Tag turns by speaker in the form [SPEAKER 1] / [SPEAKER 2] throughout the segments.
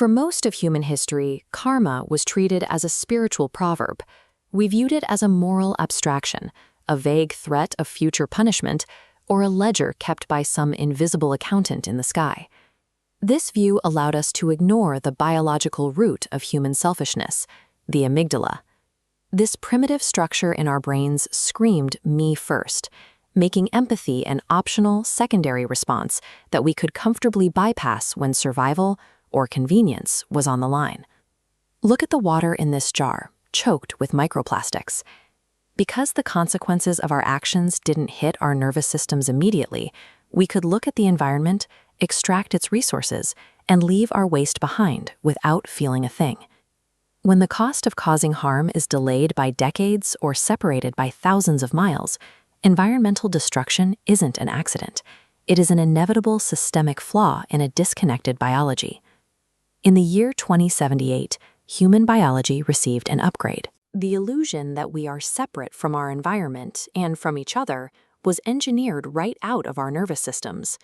[SPEAKER 1] For most of human history, karma was treated as a spiritual proverb. We viewed it as a moral abstraction, a vague threat of future punishment, or a ledger kept by some invisible accountant in the sky. This view allowed us to ignore the biological root of human selfishness, the amygdala. This primitive structure in our brains screamed "me first," making empathy an optional, secondary response that we could comfortably bypass when survival or convenience was on the line. Look at the water in this jar, choked with microplastics. Because the consequences of our actions didn't hit our nervous systems immediately, we could look at the environment, extract its resources, and leave our waste behind without feeling a thing. When the cost of causing harm is delayed by decades or separated by thousands of miles, environmental destruction isn't an accident. It is an inevitable systemic flaw in a disconnected biology. In the year 2078, human biology received an upgrade. The illusion that we are separate from our environment and from each other was engineered right out of our nervous systems.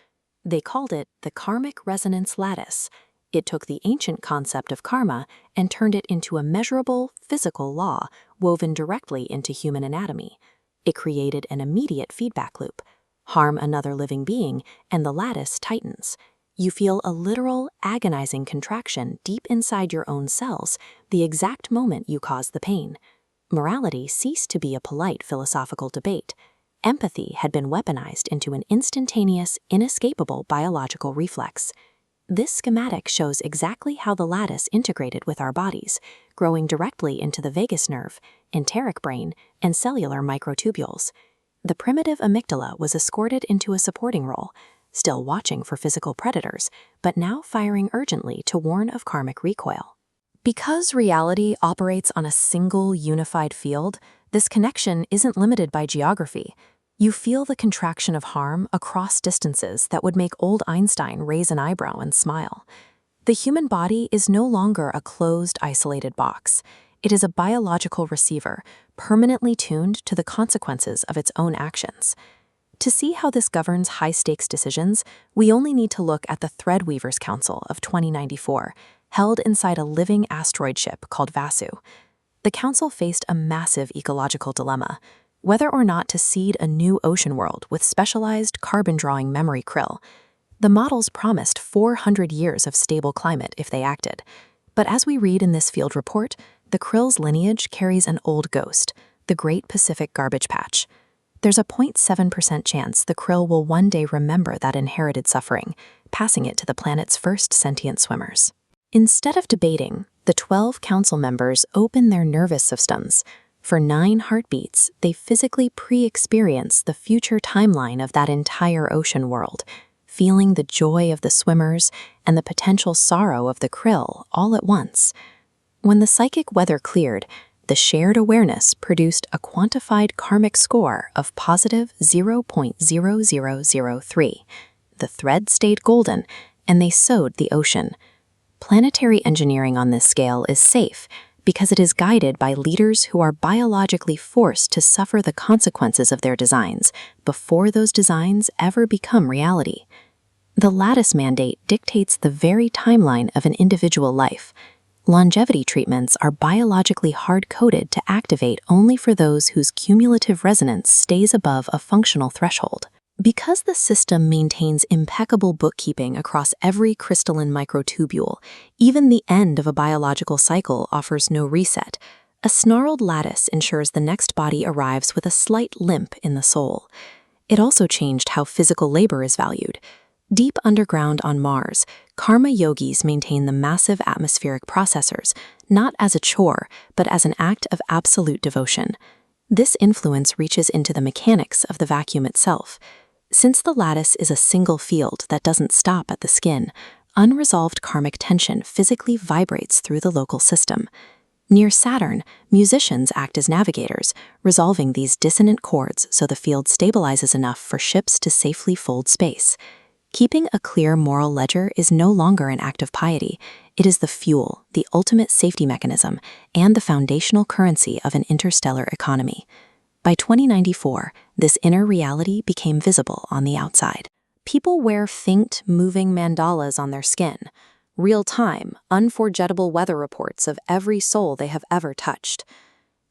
[SPEAKER 1] They called it the karmic resonance lattice. It took the ancient concept of karma and turned it into a measurable, physical law woven directly into human anatomy. It created an immediate feedback loop. Harm another living being, and the lattice tightens. You feel a literal, agonizing contraction deep inside your own cells the exact moment you cause the pain. Morality ceased to be a polite philosophical debate. Empathy had been weaponized into an instantaneous, inescapable biological reflex. This schematic shows exactly how the lattice integrated with our bodies, growing directly into the vagus nerve, enteric brain, and cellular microtubules. The primitive amygdala was escorted into a supporting role, still watching for physical predators, but now firing urgently to warn of karmic recoil. Because reality operates on a single, unified field, this connection isn't limited by geography. You feel the contraction of harm across distances that would make old Einstein raise an eyebrow and smile. The human body is no longer a closed, isolated box. It is a biological receiver, permanently tuned to the consequences of its own actions. To see how this governs high-stakes decisions, we only need to look at the Threadweavers Council of 2094, held inside a living asteroid ship called Vasu. The council faced a massive ecological dilemma: whether or not to seed a new ocean world with specialized carbon-drawing memory krill. The models promised 400 years of stable climate if they acted. But as we read in this field report, the krill's lineage carries an old ghost, the Great Pacific Garbage Patch. There's a 0.7% chance the krill will one day remember that inherited suffering, passing it to the planet's first sentient swimmers. Instead of debating, the 12 council members open their nervous systems. For 9 heartbeats, they physically pre-experience the future timeline of that entire ocean world, feeling the joy of the swimmers and the potential sorrow of the krill all at once. When the psychic weather cleared, the shared awareness produced a quantified karmic score of positive 0.0003. The thread stayed golden, and they sowed the ocean. Planetary engineering on this scale is safe because it is guided by leaders who are biologically forced to suffer the consequences of their designs before those designs ever become reality. The lattice mandate dictates the very timeline of an individual life. Longevity treatments are biologically hard-coded to activate only for those whose cumulative resonance stays above a functional threshold. Because the system maintains impeccable bookkeeping across every crystalline microtubule, even the end of a biological cycle offers no reset. A snarled lattice ensures the next body arrives with a slight limp in the soul. It also changed how physical labor is valued. Deep underground on Mars, karma yogis maintain the massive atmospheric processors, not as a chore, but as an act of absolute devotion. This influence reaches into the mechanics of the vacuum itself. Since the lattice is a single field that doesn't stop at the skin, unresolved karmic tension physically vibrates through the local system. Near Saturn, musicians act as navigators, resolving these dissonant chords so the field stabilizes enough for ships to safely fold space. Keeping a clear moral ledger is no longer an act of piety. It is the fuel, the ultimate safety mechanism, and the foundational currency of an interstellar economy. By 2094, this inner reality became visible on the outside. People wear faint, moving mandalas on their skin, real-time, unforgettable weather reports of every soul they have ever touched.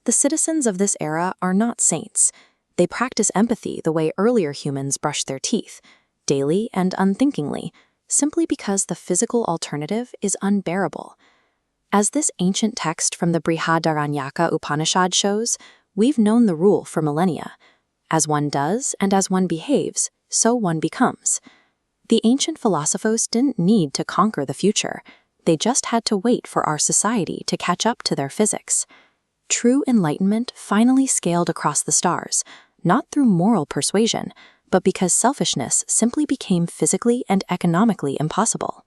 [SPEAKER 1] The citizens of this era are not saints. They practice empathy the way earlier humans brushed their teeth, daily and unthinkingly, simply because the physical alternative is unbearable. As this ancient text from the Brihadaranyaka Upanishad shows, we've known the rule for millennia. As one does and as one behaves, so one becomes. The ancient philosophers didn't need to conquer the future. They just had to wait for our society to catch up to their physics. True enlightenment finally scaled across the stars, not through moral persuasion, but because selfishness simply became physically and economically impossible.